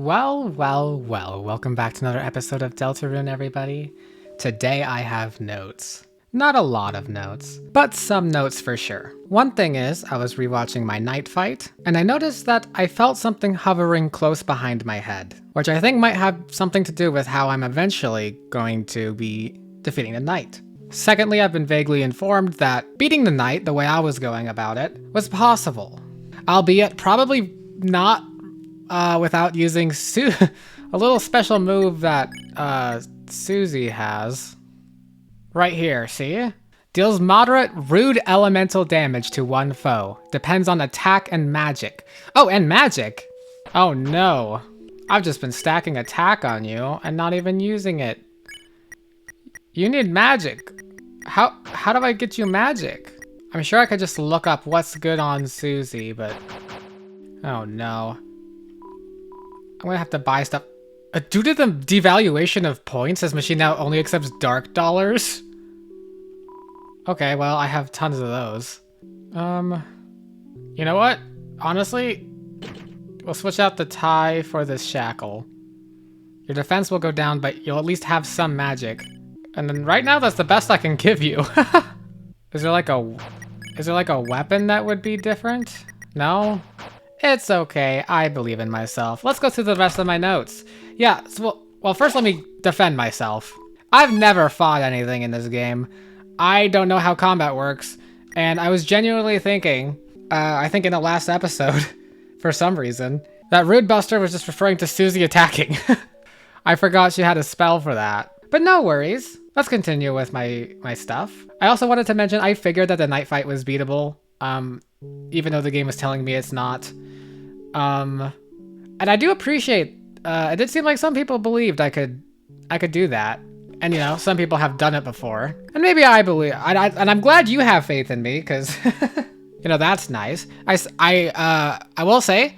Well, welcome back to another episode of Deltarune, everybody. Today I have notes. Not a lot of notes, but some notes for sure. One thing is, I was rewatching my night fight, and I noticed that I felt something hovering close behind my head, which I think might have something to do with how I'm eventually going to be defeating the knight. Secondly, I've been vaguely informed that beating the knight the way I was going about it was possible, albeit probably not without using a little special move that Susie has. Right here, see? Deals moderate rude elemental damage to one foe. Depends on attack and magic. Oh, and magic? Oh no. I've just been stacking attack on you and not even using it. You need magic. How do I get you magic? I'm sure I could just look up what's good on Susie, but... Oh no. I'm gonna have to buy stuff. Due to the devaluation of points, this machine now only accepts dark dollars. Okay, well, I have tons of those. You know what? Honestly, we'll switch out the tie for this shackle. Your defense will go down, but you'll at least have some magic. And then right now, that's the best I can give you. Is there like a weapon that would be different? No? It's okay, I believe in myself. Let's go through the rest of my notes. Yeah, so, well, first let me defend myself. I've never fought anything in this game. I don't know how combat works, and I was genuinely thinking, I think in the last episode, for some reason, that Rude Buster was just referring to Susie attacking. I forgot she had a spell for that. But no worries. Let's continue with my stuff. I also wanted to mention I figured that the night fight was beatable, even though the game was telling me it's not. And I do appreciate, it did seem like some people believed I could do that. And, you know, some people have done it before. And maybe I believe, and I'm glad you have faith in me, because, you know, that's nice. I will say,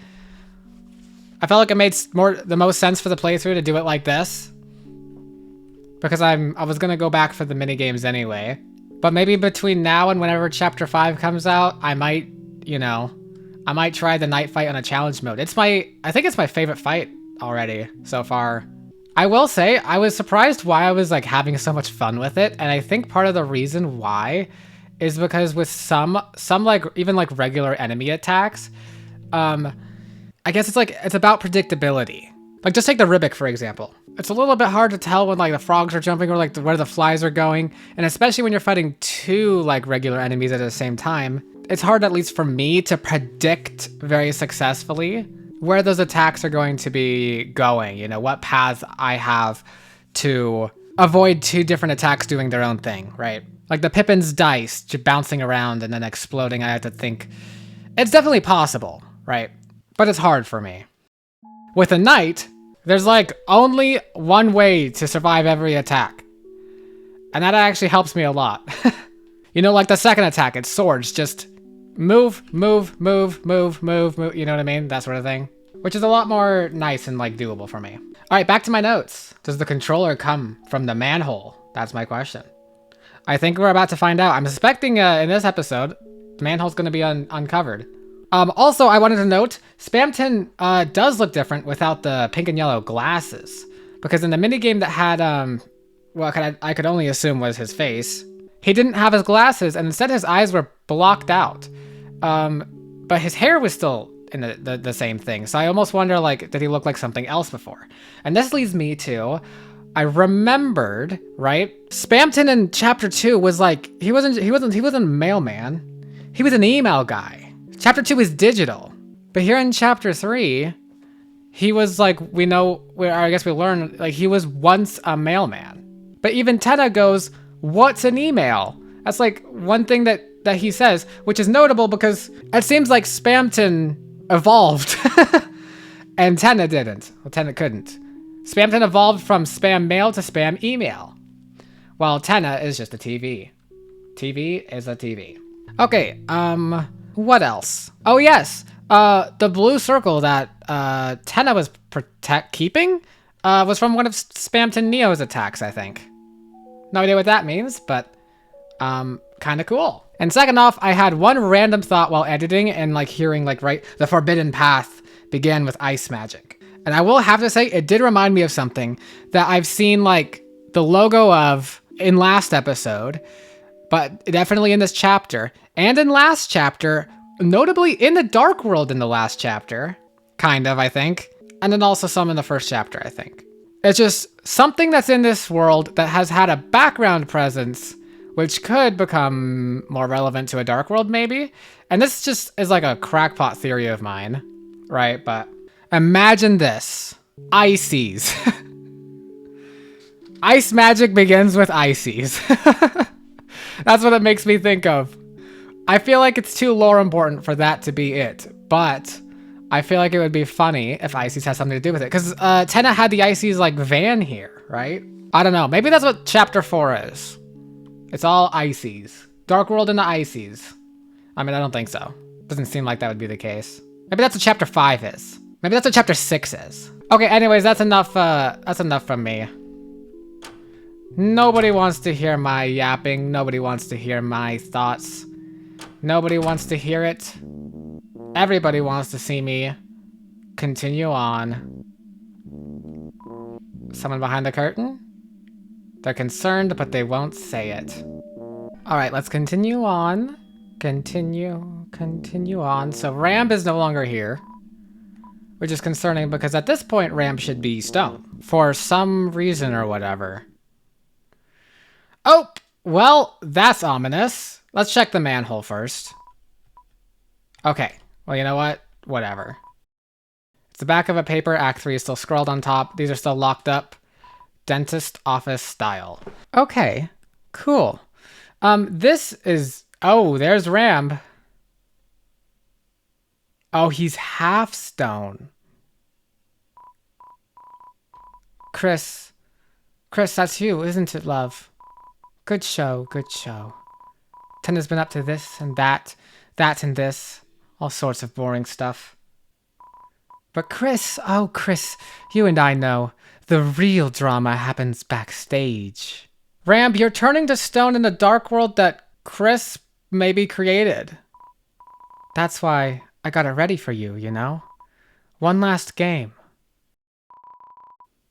I felt like it made the most sense for the playthrough to do it like this. Because I was going to go back for the minigames anyway. But maybe between now and whenever Chapter 5 comes out, I might, you know, I might try the night fight on a challenge mode. I think it's my favorite fight already so far. I will say, I was surprised why I was like having so much fun with it. And I think part of the reason why is because with some like, even like regular enemy attacks, I guess it's about predictability. Like just take the Ribic, for example. It's a little bit hard to tell when like the frogs are jumping or like where the flies are going. And especially when you're fighting two like regular enemies at the same time, it's hard, at least for me, to predict very successfully where those attacks are going to be going, you know, what paths I have to avoid two different attacks doing their own thing, right? Like the Pippin's dice bouncing around and then exploding, I have to think, it's definitely possible, right? But it's hard for me. With a knight, there's like only one way to survive every attack. And that actually helps me a lot. You know, like the second attack, it's swords, just move, you know what I mean? That sort of thing. Which is a lot more nice and like doable for me. All right, back to my notes. Does the controller come from the manhole? That's my question. I think we're about to find out. I'm suspecting in this episode, the manhole's gonna be uncovered. Also, I wanted to note, Spamton does look different without the pink and yellow glasses. Because in the minigame that had, well, I could only assume was his face, he didn't have his glasses, and instead his eyes were blocked out. But his hair was still in the same thing, so I almost wonder, like, did he look like something else before? And this leads me to, I remembered, right? Spamton in Chapter 2 was like, he wasn't a mailman. He was an email guy. Chapter 2 is digital. But here in Chapter 3, he was like, I guess we learned, like, he was once a mailman. But even Tenna goes, what's an email? That's like one thing that he says, which is notable because it seems like Spamton evolved and Tenna didn't. Well, Tenna couldn't. Spamton evolved from spam mail to spam email, while Tenna is just a TV. TV is a TV. Okay, what else? Oh yes, the blue circle that Tenna was keeping was from one of Spamton Neo's attacks, I think. No idea what that means, but kind of cool. And second off, I had one random thought while editing and like hearing like, right, the forbidden path began with ice magic. And I will have to say, it did remind me of something that I've seen like the logo of in last episode, but definitely in this chapter and in last chapter, notably in the Dark World in the last chapter, kind of, I think. And then also some in the first chapter, I think. It's just something that's in this world that has had a background presence, which could become more relevant to a Dark World, maybe. And this just is like a crackpot theory of mine, right? But imagine this. Ices. Ice magic begins with ices. That's what it makes me think of. I feel like it's too lore important for that to be it, but I feel like it would be funny if Ices has something to do with it. Because Tenna had the Ices like van here, right? I don't know. Maybe that's what chapter 4 is. It's all Ices. Dark World and the Ices. I mean, I don't think so. Doesn't seem like that would be the case. Maybe that's what chapter 5 is. Maybe that's what chapter 6 is. Okay, anyways, that's enough from me. Nobody wants to hear my yapping. Nobody wants to hear my thoughts. Nobody wants to hear it. Everybody wants to see me continue on. Someone behind the curtain? They're concerned, but they won't say it. All right, let's continue on. Continue on. So Ramb is no longer here, which is concerning because at this point, Ramb should be stone for some reason or whatever. Oh, well, that's ominous. Let's check the manhole first. Okay, well, you know what? Whatever. It's the back of a paper. Act 3 is still scrawled on top. These are still locked up. Dentist office style. Okay, cool. This is... Oh, there's Ramb. Oh, he's half stone. Chris, that's you, isn't it, love? Good show, good show. Tenna's been up to this and that and this. All sorts of boring stuff. But Chris, oh Chris, you and I know. The real drama happens backstage. Ramb, you're turning to stone in the Dark World that Chris maybe created. That's why I got it ready for you, you know? One last game.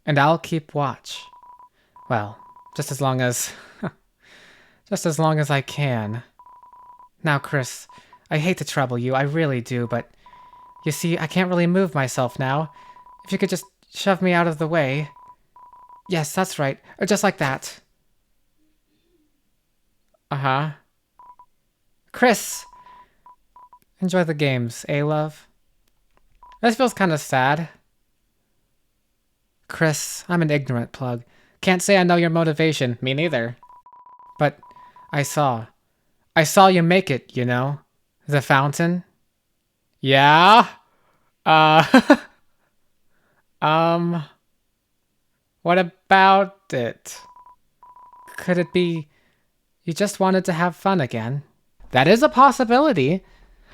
And I'll keep watch. Well, just as long as... just as long as I can. Now, Chris, I hate to trouble you, I really do, but... You see, I can't really move myself now. If you could just shove me out of the way. Yes, that's right. Just like that. Uh-huh. Chris! Enjoy the games, eh, love? This feels kind of sad. Chris, I'm an ignorant plug. Can't say I know your motivation. Me neither. But I saw you make it, you know? The fountain? Yeah? What about it? Could it be you just wanted to have fun again? That is a possibility.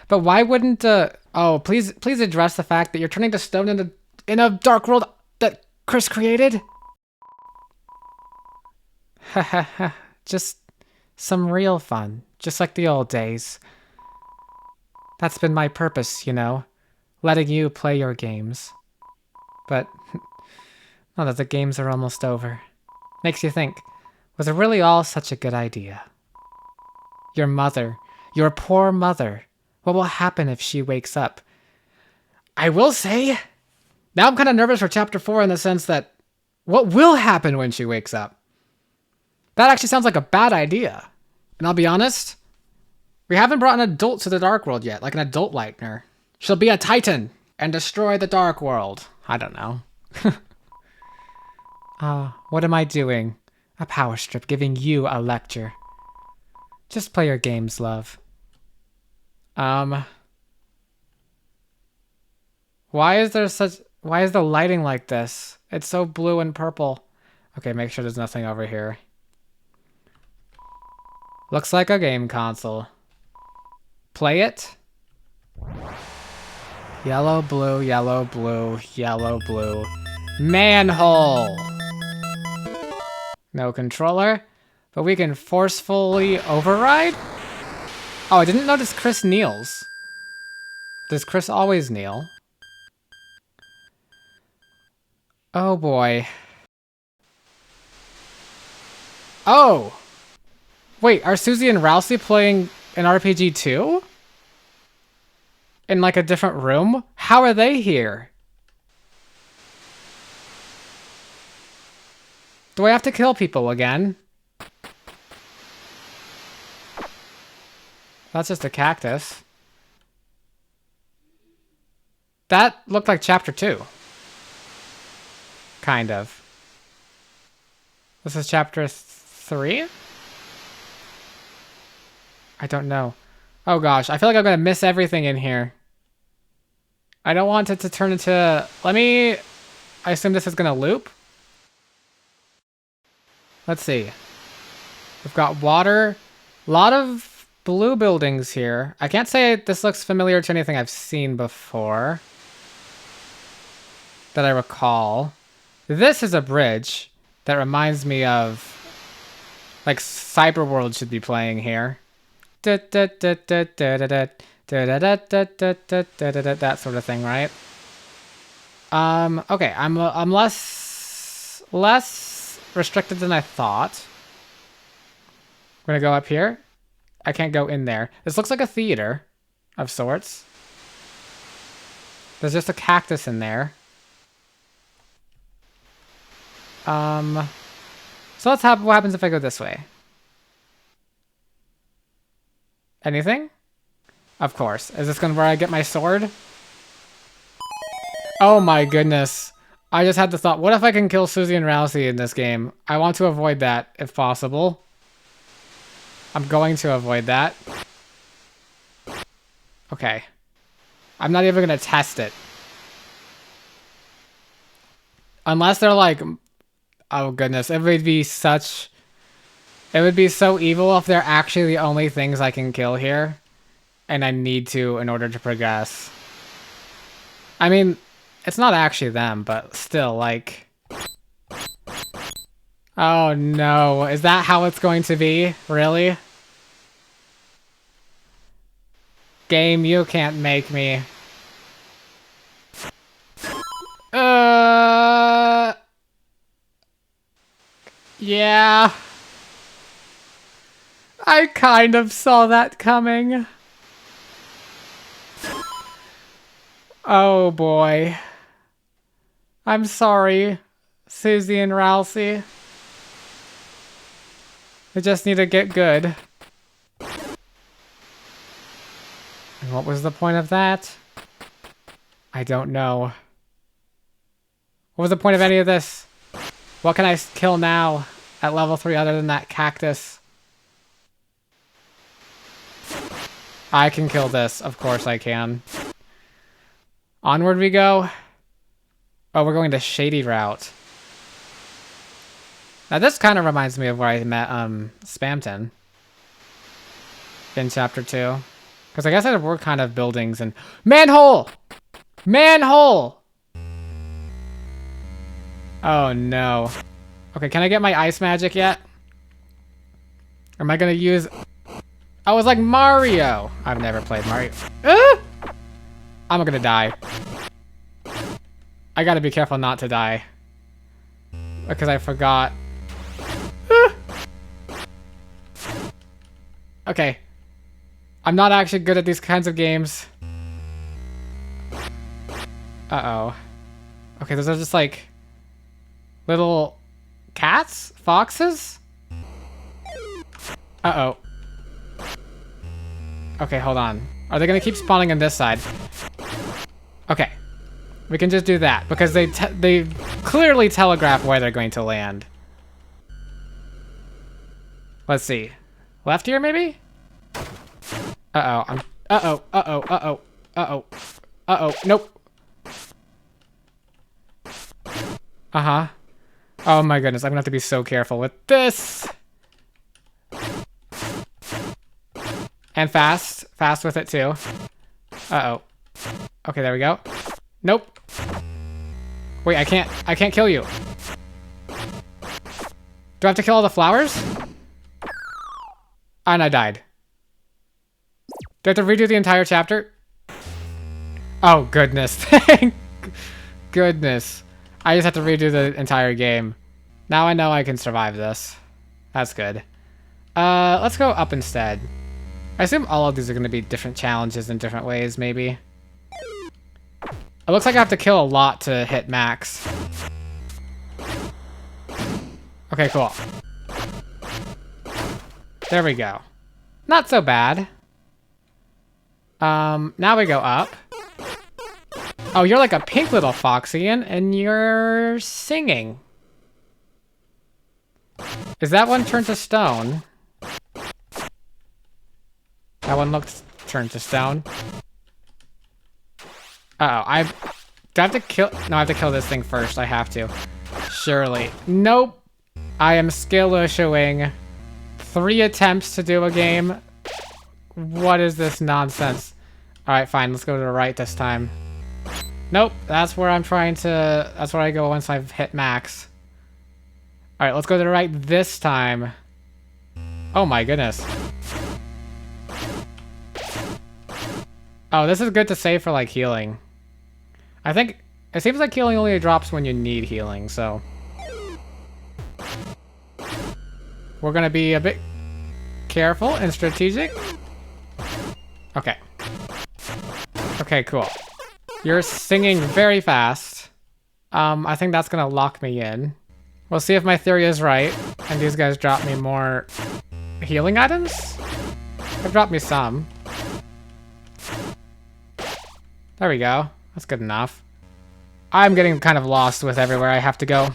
But why wouldn't, oh, please address the fact that you're turning to stone in a dark world that Chris created? Hahaha, just some real fun, just like the old days. That's been my purpose, you know, letting you play your games. But now that the games are almost over, makes you think, was it really all such a good idea? Your mother, your poor mother, what will happen if she wakes up? I will say, now I'm kind of nervous for chapter 4 in the sense that, what will happen when she wakes up? That actually sounds like a bad idea. And I'll be honest, we haven't brought an adult to the Dark World yet, like an adult Lightner. She'll be a Titan and destroy the Dark World. I don't know. What am I doing? A power strip giving you a lecture. Just play your games, love. Why is the lighting like this? It's so blue and purple. Okay, make sure there's nothing over here. Looks like a game console. Play it. Yellow, blue, yellow, blue, yellow, blue. Manhole! No controller, but we can forcefully override? Oh, I didn't notice Chris kneels. Does Chris always kneel? Oh boy. Oh! Wait, are Susie and Ralsei playing an RPG too? In like a different room? How are they here? Do I have to kill people again? That's just a cactus. That looked like chapter 2. Kind of. This is chapter 3? I don't know. Oh gosh, I feel like I'm gonna miss everything in here. I don't want it to turn into... I assume this is gonna loop? Let's see. We've got water. A lot of blue buildings here. I can't say this looks familiar to anything I've seen before that I recall. This is a bridge that reminds me of like Cyberworld should be playing here. That sort of thing, right? Okay, I'm less restricted than I thought. We're gonna go up here. I can't go in there. This looks like a theater of sorts. There's just a cactus in there. So let's have what happens if I go this way. Anything? Of course. Is this where I get my sword? Oh my goodness. I just had the thought, what if I can kill Susie and Ralsei in this game? I want to avoid that if possible. I'm going to avoid that. Okay. I'm not even gonna test it. Unless they're like... Oh goodness, it would be so evil if they're actually the only things I can kill here. And I need to in order to progress. I mean, it's not actually them, but still, like... Oh no, is that how it's going to be? Really? Game, you can't make me. Yeah. I kind of saw that coming. Oh boy. I'm sorry, Susie and Ralsei. I just need to get good. And what was the point of that? I don't know. What was the point of any of this? What can I kill now at level 3 other than that cactus? I can kill this. Of course I can. Onward we go. Oh, we're going the shady route. Now this kind of reminds me of where I met Spamton in chapter 2. Because I guess there were kind of buildings and... Manhole! Manhole! Oh no. Okay, can I get my ice magic yet? Or am I gonna use... I was like Mario! I've never played Mario. I'm gonna die. I gotta be careful not to die. Because I forgot. Okay. I'm not actually good at these kinds of games. Uh-oh. Okay, those are just like... little... cats? Foxes? Uh-oh. Okay, hold on. Are they gonna keep spawning on this side? Okay. We can just do that, because they clearly telegraph where they're going to land. Let's see. Left here, maybe? Uh-oh. Uh-oh. Uh-oh. Uh-oh. Uh-oh. Uh-oh. Nope. Uh-huh. Oh my goodness, I'm gonna have to be so careful with this. And fast. Fast with it, too. Uh-oh. Okay, there we go. Nope. Wait, I can't kill you. Do I have to kill all the flowers? And I died. Do I have to redo the entire chapter? Oh, goodness. Thank goodness. I just have to redo the entire game. Now I know I can survive this. That's good. Let's go up instead. I assume all of these are going to be different challenges in different ways, maybe. It looks like I have to kill a lot to hit max. Okay, cool. There we go. Not so bad. Now we go up. Oh, you're like a pink little foxy and you're singing. Is that one turned to stone? That one looks turned to stone. Uh-oh, do I have to kill? No, I have to kill this thing first. I have to. Surely. Nope. I am skill issuing 3 attempts to do a game. What is this nonsense? Alright, fine. Let's go to the right this time. Nope. That's where I'm trying to... That's where I go once I've hit max. Alright, let's go to the right this time. Oh my goodness. Oh, this is good to save for, like, healing. I think... It seems like healing only drops when you need healing, so... We're gonna be a bit careful and strategic. Okay. Okay, cool. You're singing very fast. I think that's gonna lock me in. We'll see if my theory is right, and these guys drop me more healing items? They've dropped me some. There we go. That's good enough. I'm getting kind of lost with everywhere I have to go.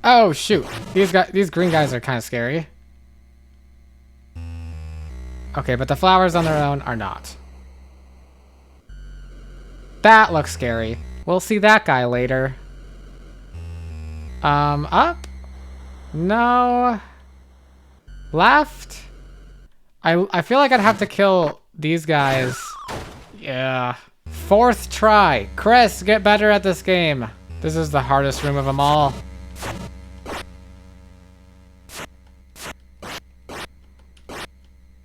Oh shoot. These green guys are kind of scary. Okay, but the flowers on their own are not. That looks scary. We'll see that guy later. Up? No. Left? I feel like I'd have to kill these guys. Yeah. 4th try. Chris, get better at this game. This is the hardest room of them all.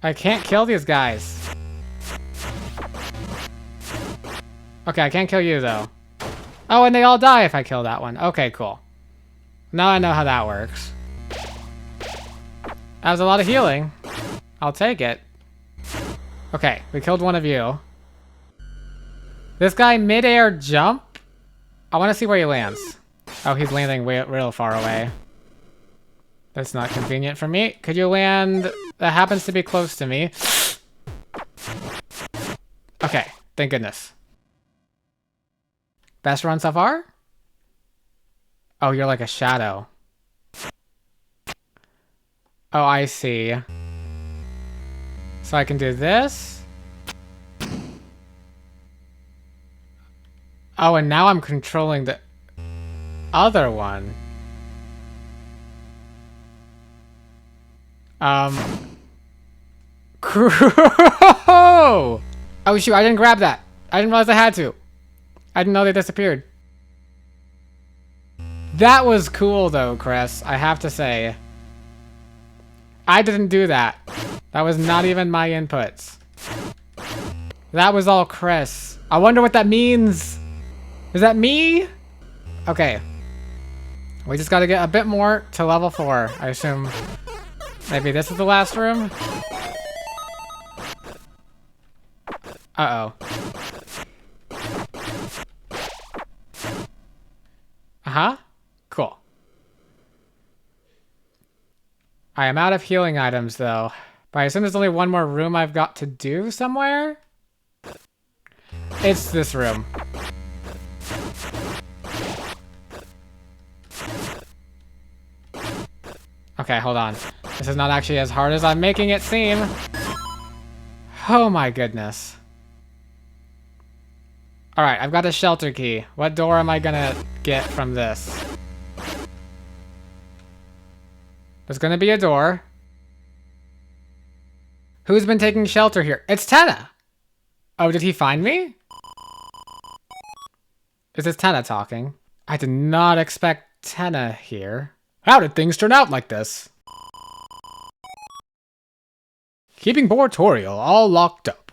I can't kill these guys. Okay, I can't kill you though. Oh, and they all die if I kill that one. Okay, cool. Now I know how that works. That was a lot of healing. I'll take it. Okay, we killed one of you. This guy mid-air jump? I want to see where he lands. Oh, he's landing real far away. That's not convenient for me. Could you land... That happens to be close to me. Okay, thank goodness. Best run so far? Oh, you're like a shadow. Oh, I see. So I can do this. Oh, and now I'm controlling the other one. Oh shoot, I didn't grab that. I didn't realize I had to. I didn't know they disappeared. That was cool though, Chris, I have to say. I didn't do that. That was not even my inputs. That was all Chris. I wonder what that means. Is that me? Okay. We just gotta get a bit more to level 4, I assume. Maybe this is the last room? Uh-oh. Uh-huh. Cool. I am out of healing items, though. But I assume there's only one more room I've got to do somewhere? It's this room. Okay, hold on. This is not actually as hard as I'm making it seem. Oh my goodness. Alright, I've got a shelter key. What door am I gonna get from this? There's gonna be a door. Who's been taking shelter here? It's Tenna! Oh, did he find me? Is this Tenna talking? I did not expect Tenna here. How did things turn out like this? Keeping Boretorial all locked up.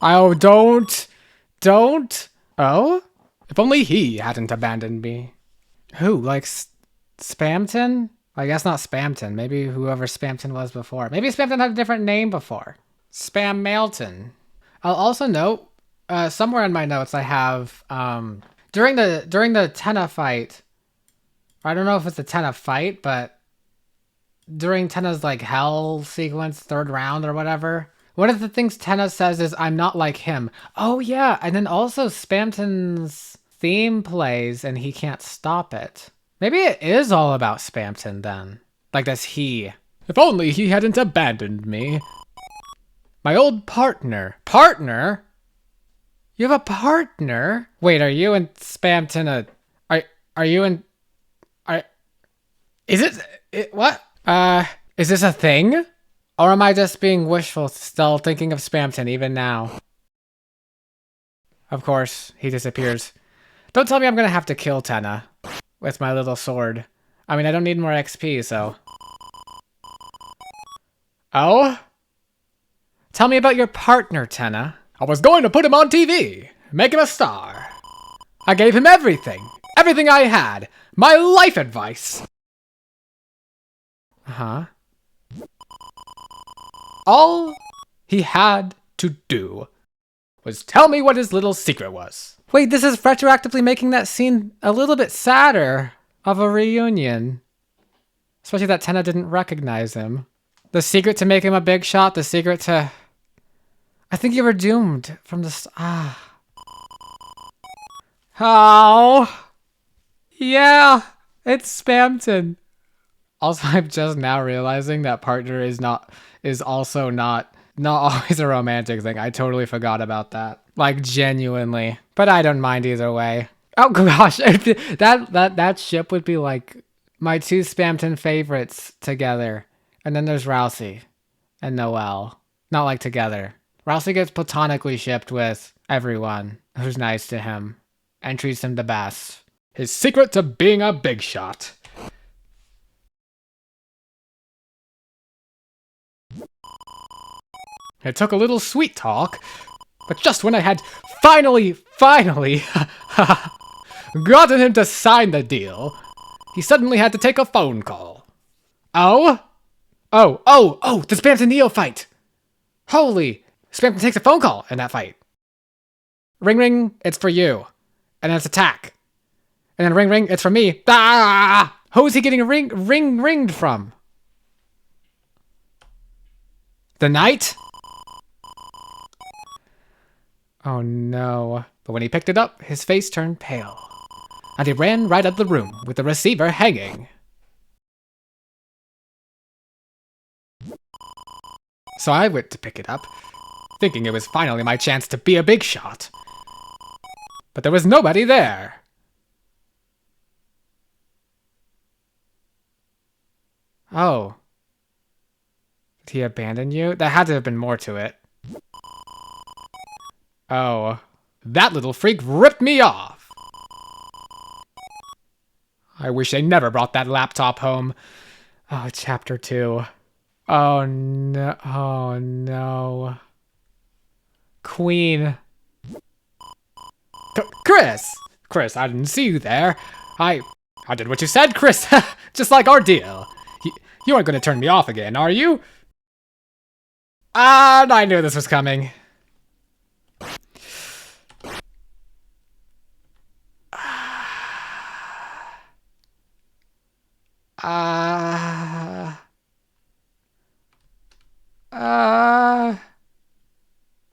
Oh, don't. Oh? If only he hadn't abandoned me. Who, like Spamton? I guess not Spamton. Maybe whoever Spamton was before. Maybe Spamton had a different name before. Spam Malton. I'll also note, somewhere in my notes I have, during the Tenna fight, I don't know if it's a Tenna fight, but during Tenna's like hell sequence, third round or whatever, one of the things Tenna says is, "I'm not like him." Oh yeah, and then also Spamton's theme plays and he can't stop it. Maybe it is all about Spamton then. Like that's he. If only he hadn't abandoned me. My old partner. Partner? You have a partner? Wait, are you and Spamton are you and is it what? Is this a thing? Or am I just being wishful, still thinking of Spamton even now? Of course, he disappears. Don't tell me I'm gonna have to kill Tenna with my little sword. I mean, I don't need more XP, so. Oh? Tell me about your partner, Tenna. I was going to put him on TV, make him a star. I gave him everything. Everything I had. My life advice. Uh-huh. All he had to do was tell me what his little secret was. Wait, this is retroactively making that scene a little bit sadder of a reunion. Especially that Tenna didn't recognize him. The secret to make him a big shot, the secret to... I think you were doomed from the... Oh. Yeah, it's Spamton. Also, I'm just now realizing that partner is also not always a romantic thing. I totally forgot about that. Like genuinely. But I don't mind either way. Oh gosh, that ship would be like my two Spamton favorites together. And then there's Ralsei and Noelle. Not like together. Ralsei gets platonically shipped with everyone who's nice to him and treats him the best. His secret to being a big shot. It took a little sweet talk, but just when I had finally gotten him to sign the deal, he suddenly had to take a phone call. Oh? The Spamton Neo fight! Holy! Spamton takes a phone call in that fight. Ring ring, it's for you. And then it's attack. And then ring ring, it's for me. Ah! Who is he getting ringed from? The knight? Oh no. But when he picked it up, his face turned pale. And he ran right out of the room with the receiver hanging. So I went to pick it up, thinking it was finally my chance to be a big shot. But there was nobody there. Oh. Did he abandon you? There had to have been more to it. Oh. That little freak ripped me off. I wish they never brought that laptop home. Oh, chapter 2. Oh no. Oh no. Queen. Chris, I didn't see you there. I did what you said, Chris. Just like our deal. You aren't going to turn me off again, are you? And I knew this was coming.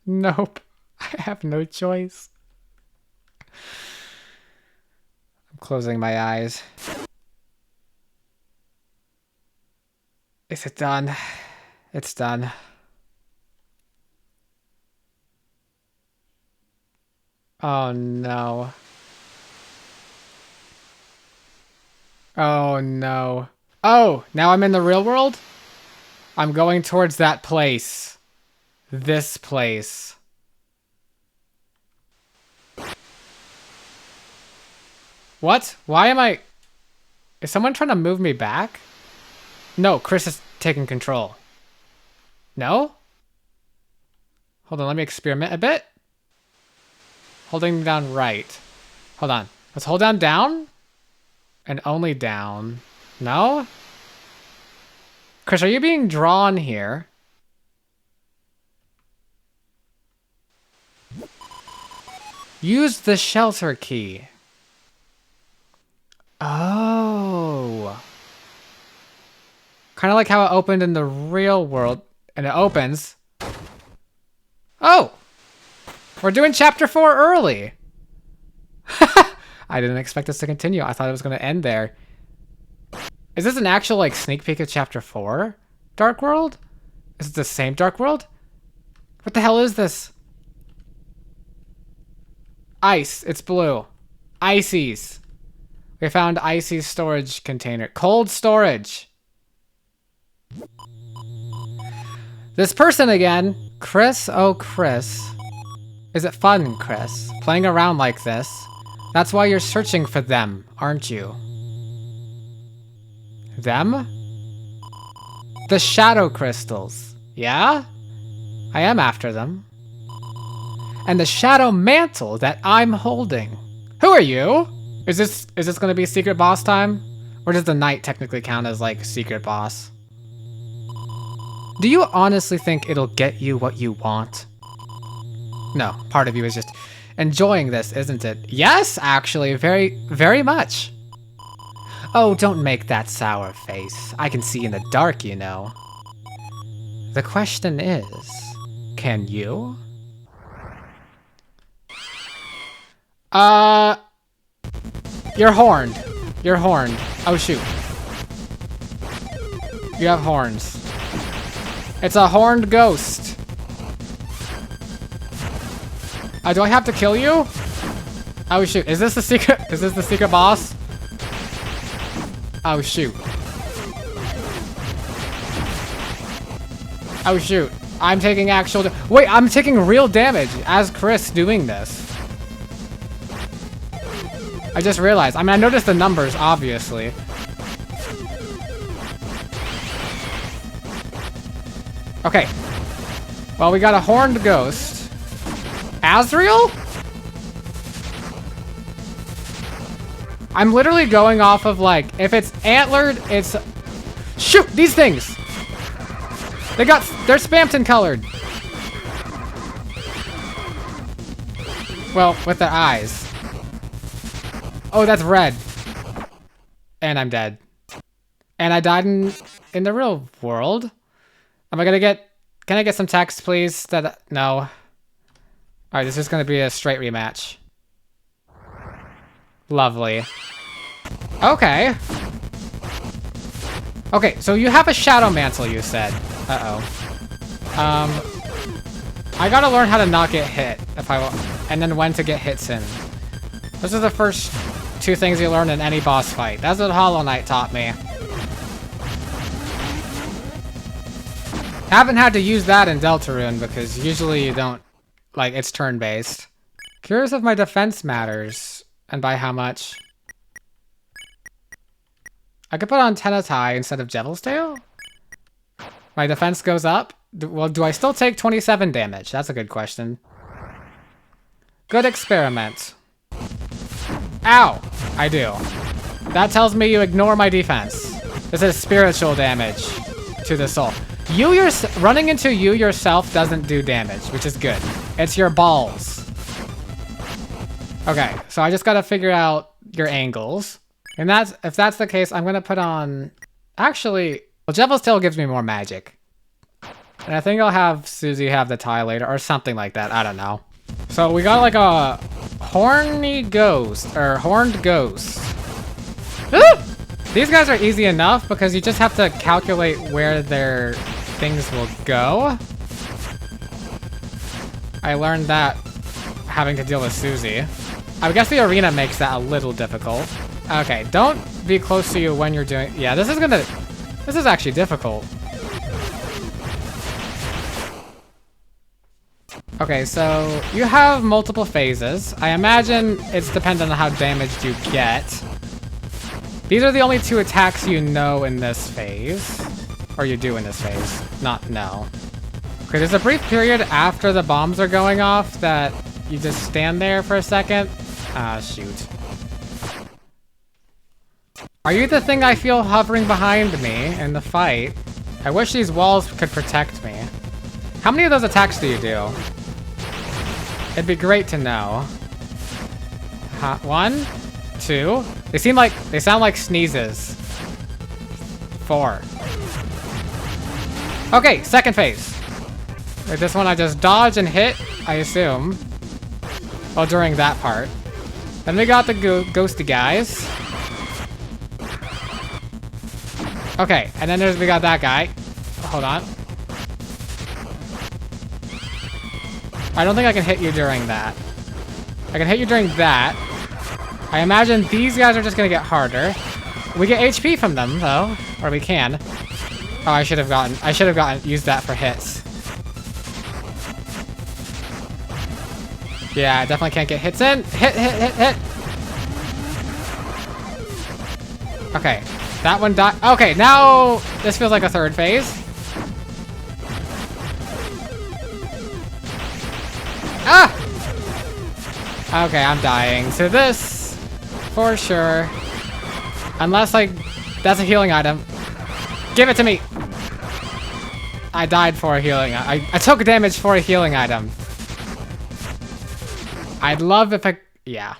Nope. I have no choice. I'm closing my eyes. Is it done? It's done. Oh no. Oh no. Oh, now I'm in the real world? I'm going towards that place. This place. What? Why am I... Is someone trying to move me back? No, Chris is taking control. No? Hold on, let me experiment a bit. Holding down right. Hold on. Let's hold down down. And only down. No? Chris, are you being drawn here? Use the shelter key. Oh. Kind of like how it opened in the real world. And it opens. Oh! We're doing chapter 4 early. I didn't expect this to continue. I thought it was going to end there. Is this an actual like sneak peek of chapter 4? Dark World? Is it the same Dark World? What the hell is this? Ice. It's blue. Ices. We found Icy's storage container. Cold storage. This person again. Chris. Oh, Chris. Is it fun, Chris? Playing around like this? That's why you're searching for them, aren't you? Them? The shadow crystals. Yeah? I am after them. And the shadow mantle that I'm holding. Who are you? Is this gonna be secret boss time? Or does the knight technically count as like secret boss? Do you honestly think it'll get you what you want? No, part of you is just enjoying this, isn't it? Yes, actually, very, very much. Oh, don't make that sour face. I can see in the dark, you know. The question is, can you? You're horned. You're horned. Oh, shoot. You have horns. It's a horned ghost. Do I have to kill you? Oh shoot, is this the secret? Is this the secret boss? Oh shoot. Oh shoot, I'm taking actual wait, I'm taking real damage as Chris doing this. I just realized, I mean I noticed the numbers, obviously. Okay. Well, we got a horned ghost. Azrael? I'm literally going off of like, if it's antlered, it's... Shoot, these things! They're Spamton colored. Well, with their eyes. Oh, that's red. And I'm dead. And I died in the real world. Am I gonna get... Can I get some text, please? No. Alright, this is going to be a straight rematch. Lovely. Okay. Okay, so you have a shadow mantle, you said. Uh-oh. I gotta learn how to not get hit, and then when to get hits in. Those are the first two things you learn in any boss fight. That's what Hollow Knight taught me. Haven't had to use that in Deltarune, because usually you don't. Like, it's turn-based. Curious if my defense matters, and by how much. I could put on Tenna tie instead of Devil's Tail? My defense goes up? Well, do I still take 27 damage? That's a good question. Good experiment. Ow! I do. That tells me you ignore my defense. This is spiritual damage to the soul. Running into you yourself doesn't do damage, which is good. It's your balls. Okay, so I just gotta figure out your angles. And if that's the case, I'm gonna put on... Actually, well, Devil's Tail gives me more magic. And I think I'll have Susie have the tie later, or something like that. I don't know. So we got like a horny ghost, or horned ghost. Ah! These guys are easy enough because you just have to calculate where their things will go. I learned that having to deal with Susie. I guess the arena makes that a little difficult. Okay, don't be close to you when you're doing... Yeah, this is actually difficult. Okay, so you have multiple phases. I imagine it's dependent on how damaged you get. These are the only two attacks you know in this phase. Or you do in this phase. Not know. Okay, there's a brief period after the bombs are going off that you just stand there for a second. Ah, shoot. Are you the thing I feel hovering behind me in the fight? I wish these walls could protect me. How many of those attacks do you do? It'd be great to know. 1, 2. They sound like sneezes. 4. Okay, second phase. Wait, this one I just dodge and hit, I assume. Well, during that part. Then we got the ghosty guys. Okay, and then we got that guy. Hold on. I don't think I can hit you during that. I can hit you during that. I imagine these guys are just gonna get harder. We get HP from them though, or we can. Oh, I should have used that for hits. Yeah, I definitely can't get hits in. Hit, hit, hit, hit. Okay, that one died. Okay, now this feels like a third phase. Ah! Okay, I'm dying to this for sure. Unless, like, that's a healing item. Give it to me! I died for a healing. I took damage for a healing item. I'd love if I... Yeah.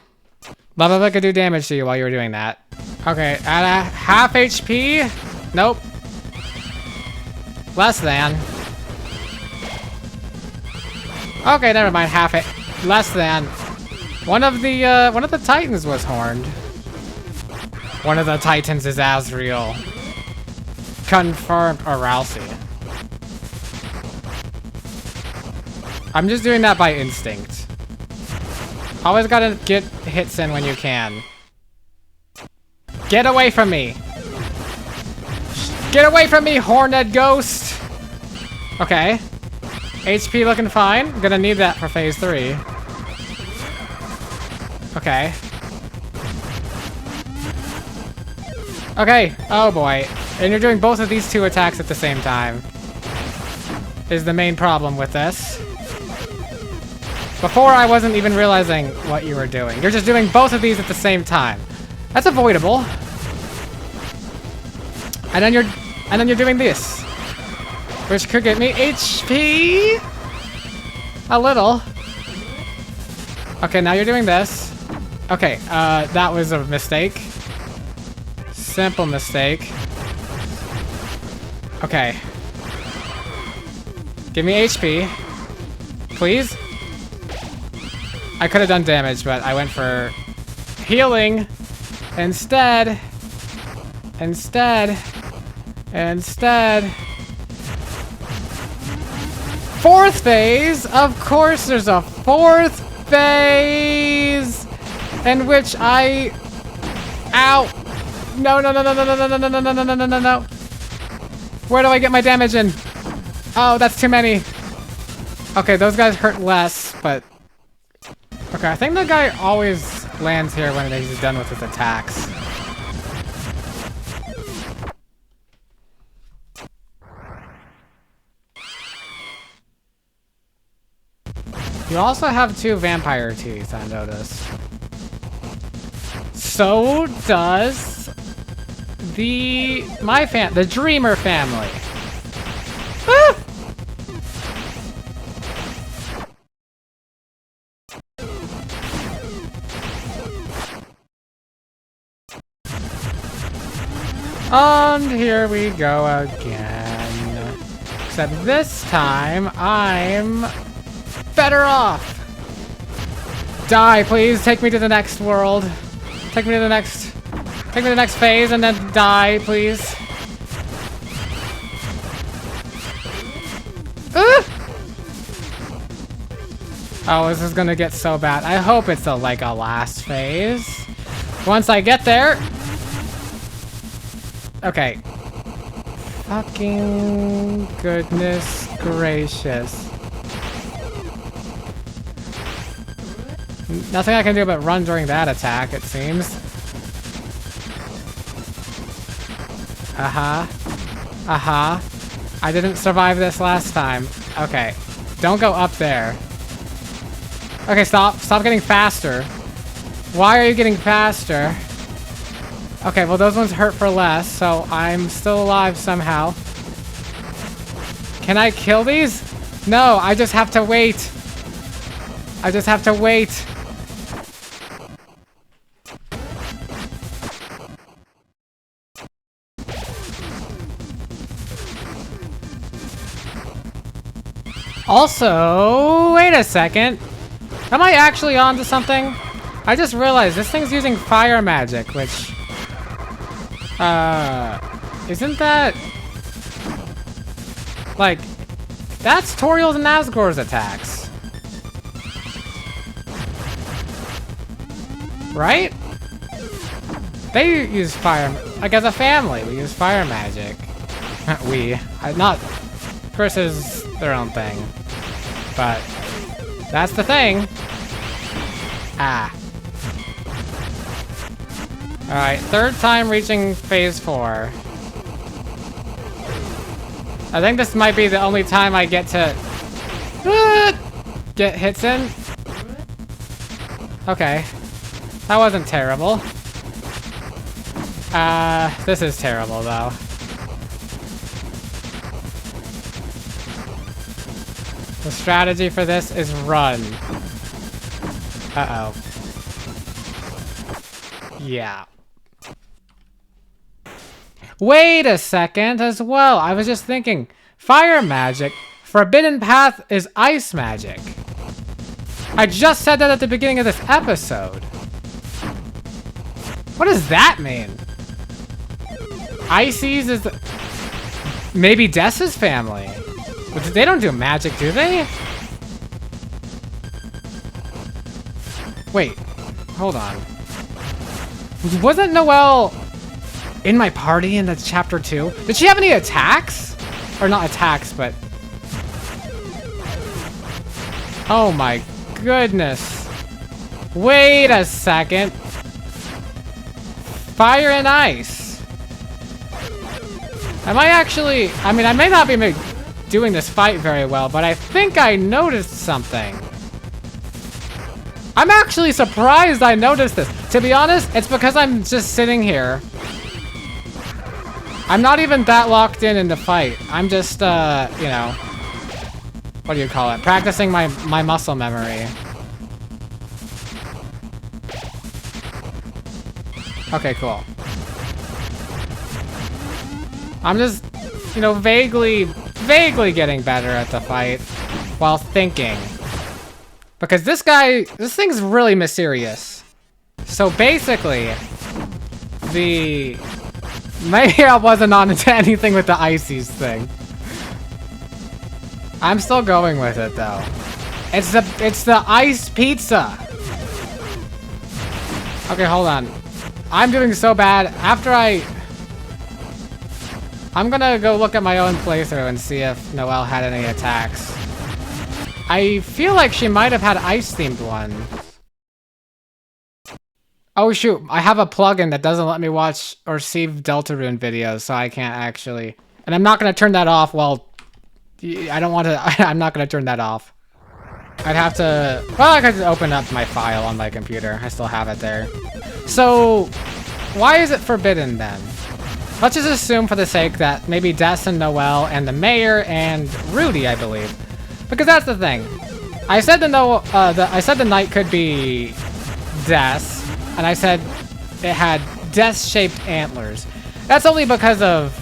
Love if I could do damage to you while you were doing that. Okay, at a half HP? Nope. Less than. Okay, never mind. Half it. Less than. One of the Titans was horned. One of the Titans is Azrael. Confirmed. Or Ralsei. I'm just doing that by instinct. Always gotta get hits in when you can. Get away from me! Get away from me, horned ghost! Okay. HP looking fine. Gonna need that for phase 3. Okay. Okay. Oh boy. And you're doing both of these 2 attacks at the same time. Is the main problem with this. Before, I wasn't even realizing what you were doing. You're just doing both of these at the same time. That's avoidable. And then you're doing this, which could get me HP. A little. Okay, now you're doing this. Okay, that was a mistake. Simple mistake. Okay. Give me HP, please. I could have done damage, but I went for healing instead. Fourth phase? Of course there's a fourth phase in which I... Ow! No, no, no, no, no, no, no, no, no, no, no, no, no, no, no. Where do I get my damage in? Oh, that's too many. Okay, those guys hurt less, but... Okay, I think the guy always lands here when he's done with his attacks. You also have 2 vampire teeth, I noticed. So does the Dreamer family. Ah! And here we go again. Except this time, I'm better off. Die, please. Take me to the next world. Take me to the next phase and then die, please. Oh, this is gonna get so bad. I hope it's like a last phase. Once I get there. Okay. Fucking goodness gracious. Nothing I can do but run during that attack, it seems. Aha. Aha. I didn't survive this last time. Okay. Don't go up there. Okay, stop. Stop getting faster. Why are you getting faster? Okay, well those ones hurt for less, so I'm still alive somehow. Can I kill these? No, I just have to wait. I just have to wait. Also, wait a second. Am I actually onto something? I just realized this thing's using fire magic, which... isn't that... like... that's Toriel's and Nazgor's attacks. Right? They use fire... like, as a family, we use fire magic. Not... Chris is their own thing. But... that's the thing. Ah. Alright, third time reaching phase 4. I think this might be the only time I get to... get hits in. Okay. That wasn't terrible. This is terrible, though. The strategy for this is run. Uh-oh. Yeah. Wait a second as well. I was just thinking, fire magic, forbidden path is ice magic. I just said that at the beginning of this episode. What does that mean? Ices is the... maybe Dessa's family. But they don't do magic, do they? Wait, hold on. Wasn't Noelle in my party in the chapter 2? Did she have any attacks? Or not attacks, but... oh my goodness. Wait a second. Fire and ice. Am I actually... I mean, I may not be doing this fight very well, but I think I noticed something. I'm actually surprised I noticed this. To be honest, it's because I'm just sitting here. I'm not even that locked in the fight. I'm just, you know, what do you call it? Practicing my muscle memory. Okay, cool. I'm just, you know, vaguely getting better at the fight while thinking. Because this thing's really mysterious. So basically, maybe I wasn't on to anything with the ices thing. I'm still going with it though. It's the ice pizza. Okay, hold on. I'm doing so bad. I'm gonna go look at my own playthrough and see if Noelle had any attacks. I feel like she might have had ice-themed ones. Oh shoot, I have a plugin that doesn't let me watch or save Deltarune videos, so I can't actually... and I'm not gonna turn that off while... I don't want to... I'm not gonna turn that off. I'd have to... well, I could just open up my file on my computer. I still have it there. So, why is it forbidden then? Let's just assume for the sake that maybe Des and Noelle and the mayor and Rudy, I believe. Because that's the thing. I said the knight could be Des, and I said it had Des-shaped antlers. That's only because of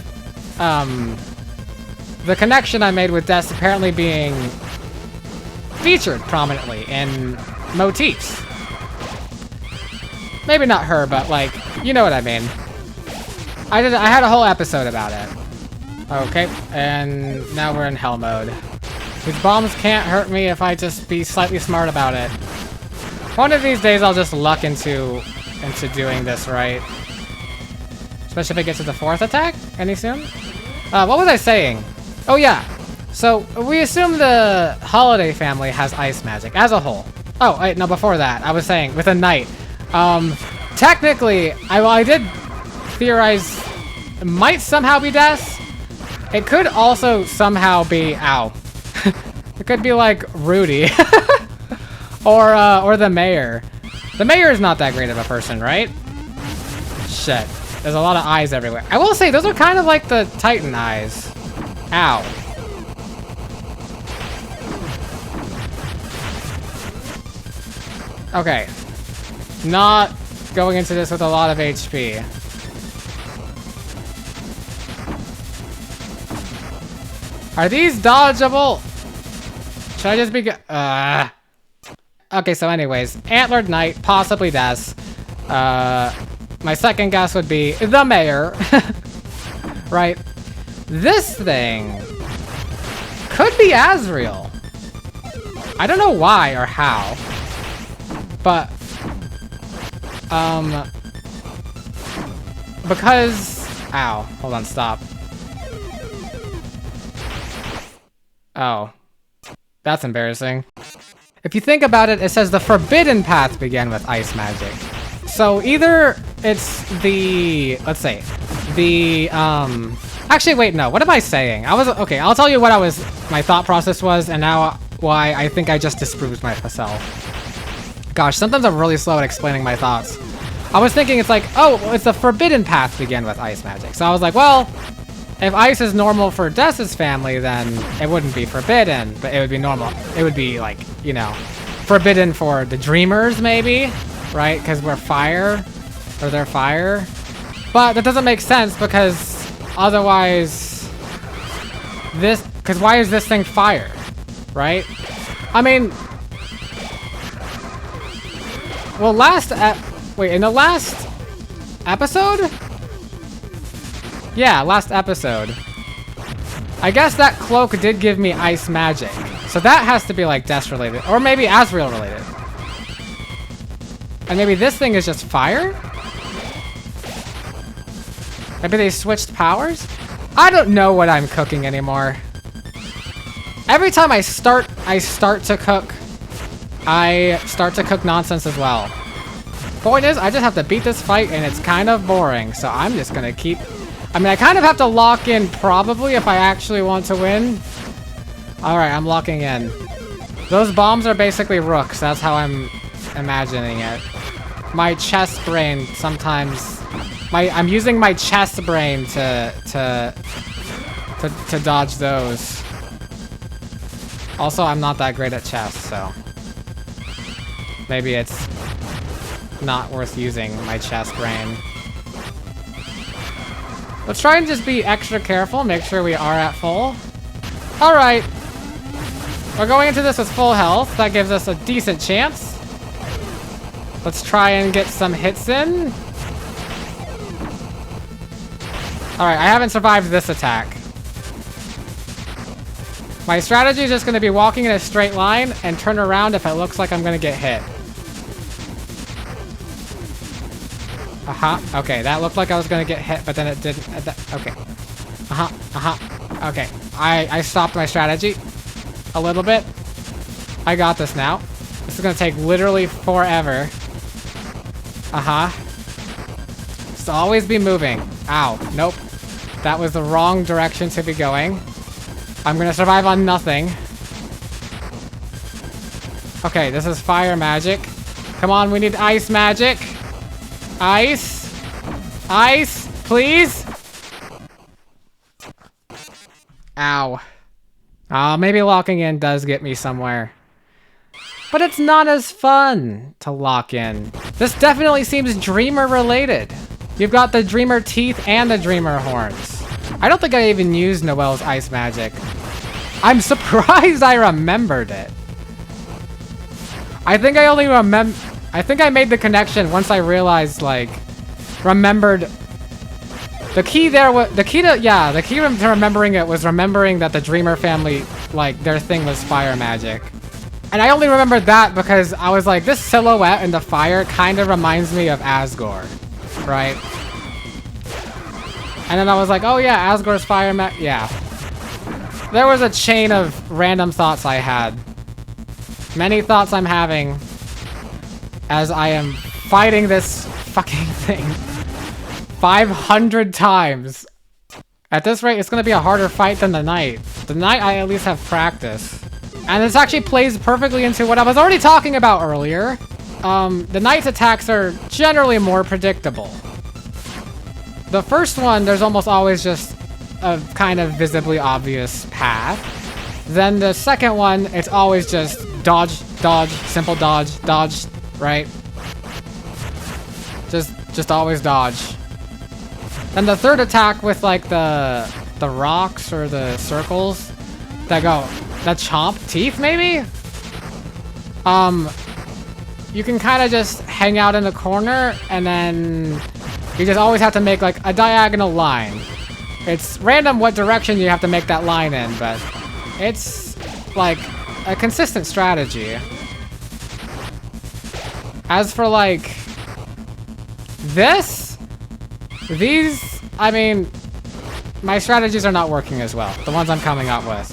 the connection I made with Des apparently being featured prominently in motifs. Maybe not her, but like, you know what I mean. I had a whole episode about it. Okay, and now we're in hell mode. These bombs can't hurt me if I just be slightly smart about it. One of these days I'll just luck into doing this right. Especially if I get to the 4th attack any soon. What was I saying? Oh yeah. So we assume the Holiday family has ice magic as a whole. Oh wait, no, before that I was saying with a knight. Technically, I did theorize it might somehow be Des, It could also somehow be, ow. It could be like Rudy. or the mayor. The mayor is not that great of a person, right? Shit. There's a lot of eyes everywhere. I will say, those are kind of like the Titan eyes. Ow. Okay. Not going into this with a lot of HP. Are these dodgeable? Should I just be Okay, so anyways, Antlered Knight, possibly Des. My second guess would be the mayor. Right? This thing could be Azrael. I don't know why or how. But because ow, hold on, stop. Oh. That's embarrassing. If you think about it, it says the forbidden path began with ice magic. So either it's the, let's say, the, actually wait, no, what am I saying? Okay, I'll tell you what my thought process was, and now why I think I just disproved myself. Gosh, sometimes I'm really slow at explaining my thoughts. I was thinking it's like, oh, it's the forbidden path began with ice magic. So I was like, well, if ice is normal for Des's family, then it wouldn't be forbidden, but it would be normal. It would be like, you know, forbidden for the dreamers maybe, right? Because we're fire, or they're fire. But that doesn't make sense because otherwise because why is this thing fire, right? I mean, well, in the last episode? Yeah, last episode. I guess that cloak did give me ice magic. So that has to be like Death related. Or maybe Azrael related. And maybe this thing is just fire? Maybe they switched powers? I don't know what I'm cooking anymore. Every time I start to cook, I start to cook nonsense as well. Point is, I just have to beat this fight and it's kind of boring. So I'm just gonna keep... I mean, I kind of have to lock in probably if I actually want to win. Alright, I'm locking in. Those bombs are basically rooks. That's how I'm imagining it. My chest brain sometimes... I'm using my chest brain to dodge those. Also, I'm not that great at chess, so... maybe it's not worth using my chest brain. Let's try and just be extra careful, make sure we are at full. Alright. We're going into this with full health. That gives us a decent chance. Let's try and get some hits in. Alright, I haven't survived this attack. My strategy is just going to be walking in a straight line and turn around if it looks like I'm going to get hit. Okay, that looked like I was gonna get hit, but then it didn't. Okay. Okay. I stopped my strategy a little bit. I got this now. This is gonna take literally forever. Just always be moving. Ow. Nope. That was the wrong direction to be going. I'm gonna survive on nothing. Okay, this is fire magic. Come on, we need ice magic. Ice. Ice, please. Ow. Maybe locking in does get me somewhere. But it's not as fun to lock in. This definitely seems Dreamer related. You've got the Dreamer teeth and the Dreamer horns. I don't think I even used Noelle's ice magic. I'm surprised I remembered it. I think I only I think I made the connection once I realized, like, remembered. The key there was, the key to remembering it was remembering that the Dreamer family, like, their thing was fire magic. And I only remembered that because I was like, this silhouette in the fire kind of reminds me of Asgore, right? And then I was like, oh yeah, Asgore's fire yeah. There was a chain of random thoughts I had. Many thoughts I'm having as I am fighting this fucking thing 500 times. At this rate, it's gonna be a harder fight than the knight. The knight, I at least have practice. And this actually plays perfectly into what I was already talking about earlier. The knight's attacks are generally more predictable. The first one, there's almost always just a kind of visibly obvious path. Then the second one, it's always just dodge, dodge, simple dodge, dodge, right? Just always dodge. And the third attack with like the rocks or the circles that chomp teeth maybe? You can kind of just hang out in the corner and then you just always have to make like a diagonal line. It's random what direction you have to make that line in, but it's like a consistent strategy. As for like these, I mean, my strategies are not working as well. The ones I'm coming up with.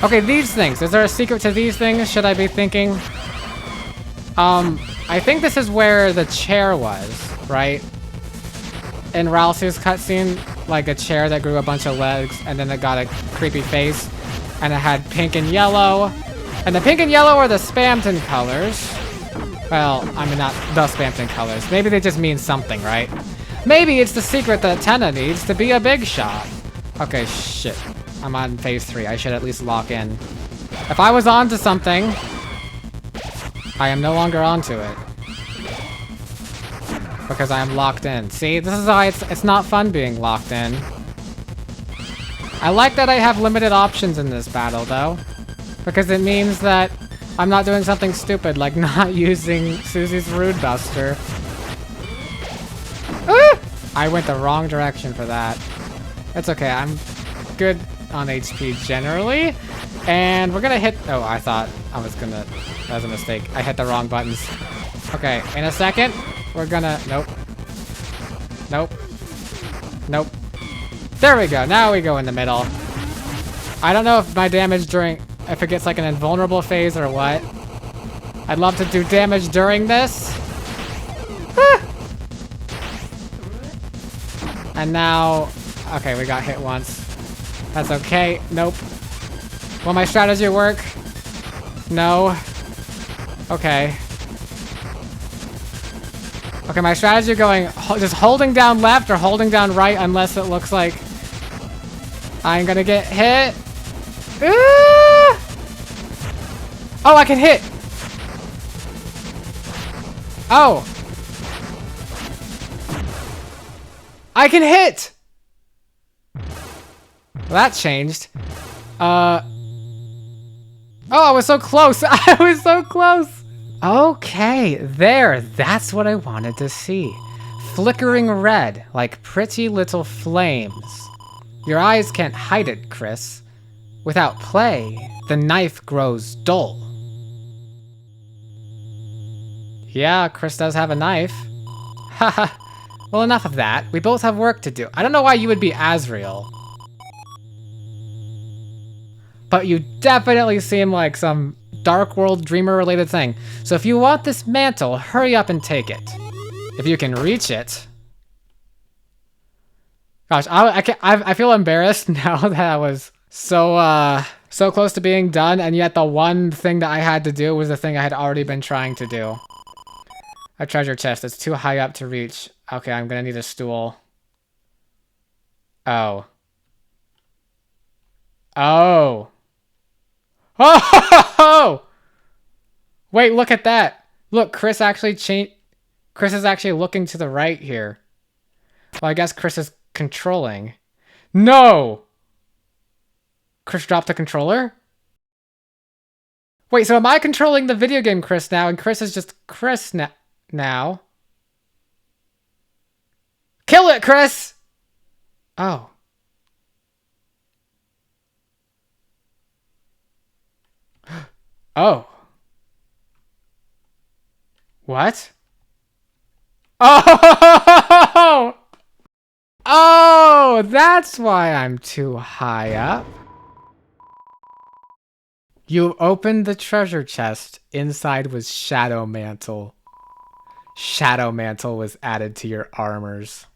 Okay, these things. Is there a secret to these things? Should I be thinking? I think this is where the chair was, right? In Ralsei's cutscene, like a chair that grew a bunch of legs and then it got a creepy face and it had pink and yellow. And the pink and yellow are the Spamton colors. Well, I mean, not the Spamton colors. Maybe they just mean something, right? Maybe it's the secret that Tenna needs to be a big shot. Okay, shit. I'm on phase 3. I should at least lock in. If I was onto something, I am no longer onto it. Because I am locked in. See, this is why it's not fun being locked in. I like that I have limited options in this battle, though. Because it means that I'm not doing something stupid, like not using Susie's Rude Buster. Ah! I went the wrong direction for that. It's okay, I'm good on HP generally. And we're gonna hit... Oh, I thought I was gonna... That was a mistake. I hit the wrong buttons. Okay, in a second, we're gonna... Nope. Nope. Nope. There we go. Now we go in the middle. I don't know if my damage during... If it gets like an invulnerable phase or what. I'd love to do damage during this. Ah! And now... Okay, we got hit once. That's okay. Nope. Will my strategy work? No. Okay. Okay, my strategy going just holding down left or holding down right unless it looks like I'm gonna get hit. Ah! Oh, I can hit. Oh. I can hit. Well, that changed. Oh, I was so close. I was so close. Okay, there. That's what I wanted to see. Flickering red, like pretty little flames. Your eyes can't hide it, Chris. Without play, the knife grows dull. Yeah, Chris does have a knife. Haha. Well, enough of that. We both have work to do. I don't know why you would be Asriel. But you definitely seem like some Dark World Dreamer related thing. So if you want this mantle, hurry up and take it. If you can reach it. Gosh, I feel embarrassed now that I was so close to being done, and yet the one thing that I had to do was the thing I had already been trying to do. A treasure chest. It's too high up to reach. Okay, I'm gonna need a stool. Oh. Oh. Oh! Wait, look at that. Look, Chris actually changed. Chris is actually looking to the right here. Well, I guess Chris is controlling. No! Chris dropped the controller? Wait, so am I controlling the video game Chris now, and Chris is just Chris now? Kill it, Chris! Oh. Oh. What? Oh! Oh, that's why I'm too high up. You opened the treasure chest. Inside was Shadow Mantle. Shadow Mantle was added to your armors.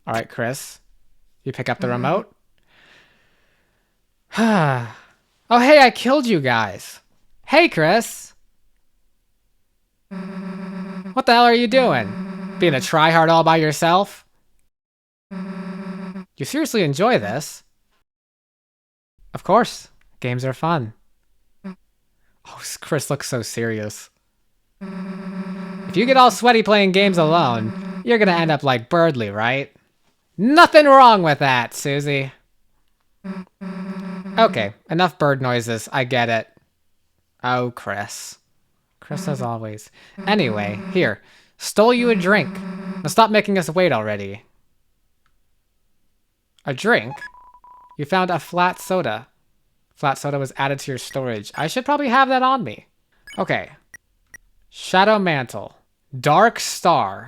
All right, Chris. You pick up the remote. Oh, hey, I killed you guys. Hey, Chris. What the hell are you doing? Being a tryhard all by yourself? You seriously enjoy this? Of course. Games are fun. Oh, Chris looks so serious. If you get all sweaty playing games alone, you're gonna end up like Birdley, right? Nothing wrong with that, Susie. Okay, enough bird noises. I get it. Oh, Chris. Chris as always. Anyway, here. Stole you a drink. Now stop making us wait already. A drink? You found a flat soda. Flat soda was added to your storage. I should probably have that on me. Okay. Shadow Mantle. Dark Star.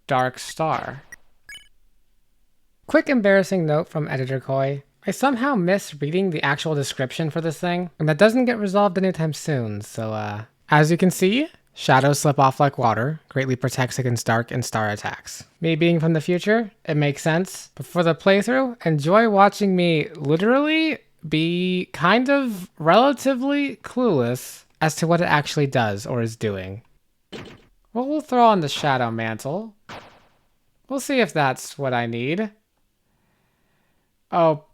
Dark Star. Quick embarrassing note from Editor Koi. I somehow miss reading the actual description for this thing, and that doesn't get resolved anytime soon, so as you can see, shadows slip off like water, greatly protects against dark and star attacks. Me being from the future, it makes sense, but for the playthrough, enjoy watching me literally be kind of relatively clueless as to what it actually does or is doing. Well, we'll throw on the Shadow Mantle. We'll see if that's what I need. Oh,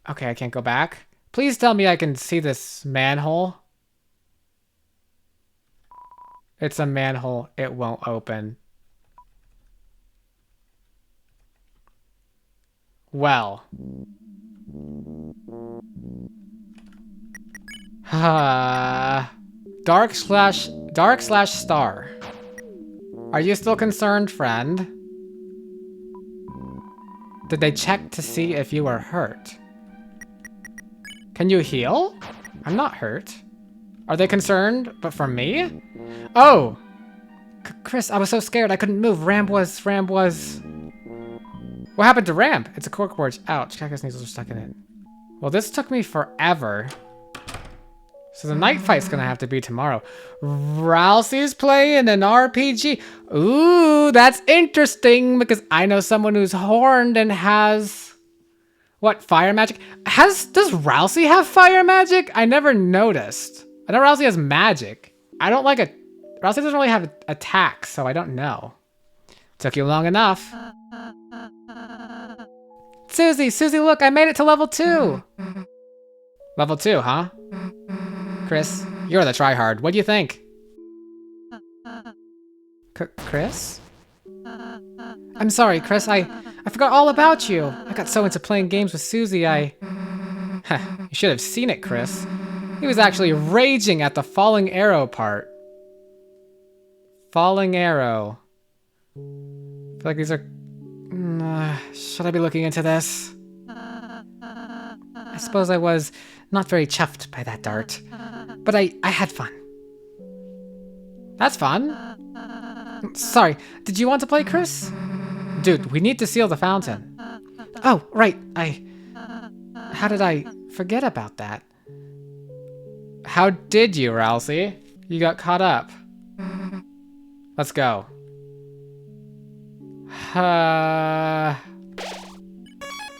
okay, I can't go back. Please tell me I can see this manhole. It's a manhole. It won't open. Well. Dark slash star. Are you still concerned, friend? Did they check to see if you were hurt? Can you heal? I'm not hurt. Are they concerned, but for me? Oh! Chris, I was so scared I couldn't move. Ramp was... What happened to Ramp? It's a corkboard. Ouch, cactus needles are stuck in it. Well, this took me forever. So the night fight's gonna have to be tomorrow. Ralsei's playing an RPG. Ooh, that's interesting because I know someone who's horned and has... What, fire magic? Does Ralsei have fire magic? I never noticed. I know Ralsei has magic. I don't like Ralsei doesn't really have attacks, so I don't know. Took you long enough. Susie, look, I made it to level 2. Level 2, huh? Chris, you're the tryhard. What do you think? Chris? I'm sorry, Chris. I forgot all about you. I got so into playing games with Susie, you should have seen it, Chris. He was actually raging at the falling arrow part. Falling arrow. I feel like these are... should I be looking into this? I suppose I was not very chuffed by that dart. But I had fun. That's fun. Sorry, did you want to play, Chris? Dude, we need to seal the fountain. Oh, right, how did I forget about that? How did you, Ralsei? You got caught up. Let's go.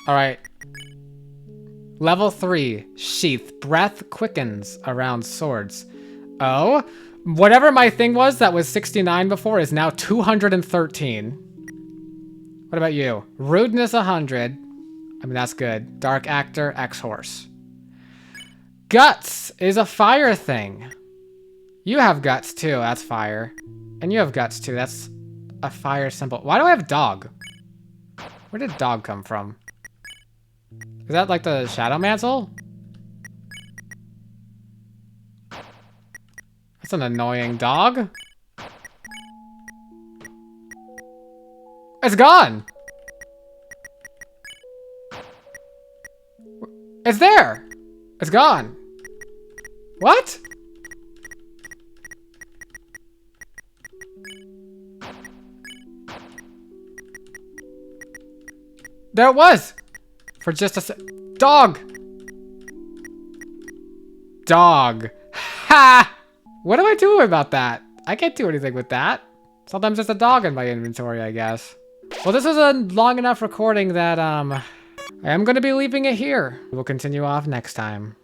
Alright. Level 3. Sheath. Breath quickens around swords. Oh? Whatever my thing was that was 69 before is now 213. What about you? Rudeness 100. I mean, that's good. Dark Actor, X-Horse. Guts is a fire thing. You have guts too, that's fire. And you have guts too, that's a fire symbol. Why do I have dog? Where did dog come from? Is that like the Shadow Mantle? That's an annoying dog. It's gone! It's there! It's gone. What? There it was! For just a sec. Dog! Dog. Ha! What do I do about that? I can't do anything with that. Sometimes there's a dog in my inventory, I guess. Well, this was a long enough recording that I am going to be leaving it here. We'll continue off next time.